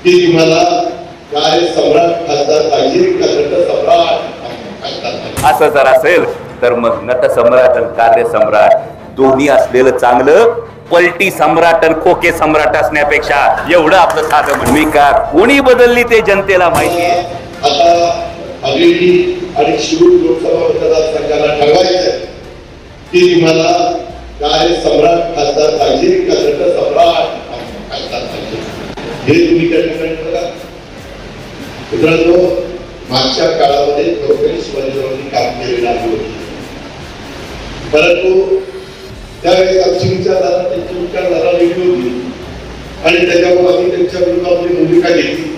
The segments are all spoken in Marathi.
की तुम्हाला काय सम्राट खासदार पाहिजे का नट सम्राट असं जर असेल तर मग नट सम्राट आणि कार्य सम्राट दोन्ही असलेलं चांगलं, पलटी सम्राट आणि खोके सम्राट असण्यापेक्षा एवढं आपलं साधं भूमिका कोणी बदलली ते जनतेला माहिती आहे. आता हवेली आणि शिरूर लोकसभा मतदारसंघाला ठरवायचं की तुम्हाला काय सम्राट खासदार पाहिजे का नट सम्राट खासदार पाहिजे, हे तुम्ही त्या ठिकाणी बघा. मित्रांनो, मागच्या काळामध्ये खरोखर शिवाजीरावांनी काम केलेलं आहे, परंतु त्यावेळेस आमची विचारधारा त्यांची विचारधारा वेगळी होती आणि त्याच्यावर आम्ही त्यांच्या विरोधामध्ये भूमिका घेतली.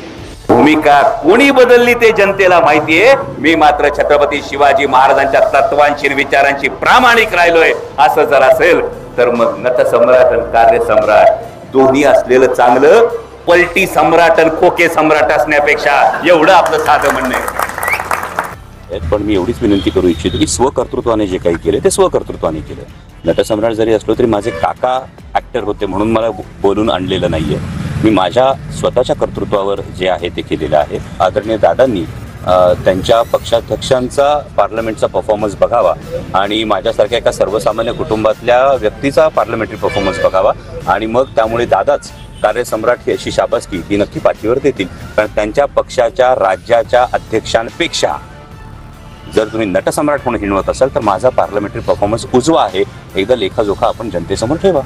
भूमिका कोणी बदलली ते जनतेला माहितीये. मी मात्र छत्रपती शिवाजी महाराजांच्या तत्वांची विचारांची प्रामाणिक राहिलोय. असं जर असेल तर मग नट सम्राट आणि कार्य सम्राट दोन्ही असलेलं चांगलं, पलटी सम्राट आणि खोके सम्राट असण्यापेक्षा एवढं आपलं साधं म्हणणं आहे. पण मी एवढीच विनंती करू इच्छितो की स्वकर्तृत्वाने जे काही केले ते स्वकर्तृत्वाने केलं. नटसम्राट जरी असलो तरी माझे काका ऍक्टर होते म्हणून मला बोलून आणलेलं नाहीये. मी माझ्या स्वतःच्या कर्तृत्वावर जे आहे ते केलेलं आहे. आदरणीय दादांनी त्यांच्या पक्षाध्यक्षांचा पार्लमेंटचा परफॉर्मन्स बघावा आणि माझ्यासारख्या एका सर्वसामान्य कुटुंबातल्या व्यक्तीचा पार्लमेंटरी परफॉर्मन्स बघावा आणि मग त्यामुळे दादाच कार्यसम्राट ही अशी शाबासकी ती नक्की पाठीवर देतील. कारण त्यांच्या पक्षाच्या राज्याच्या अध्यक्षांपेक्षा जर तुम्ही नटसम्राट म्हणून हिणवत असाल तर माझा पार्लमेंटरी परफॉर्मन्स उजवा आहे. एकदा लेखाजोखा आपण जनतेसमोर ठेवा.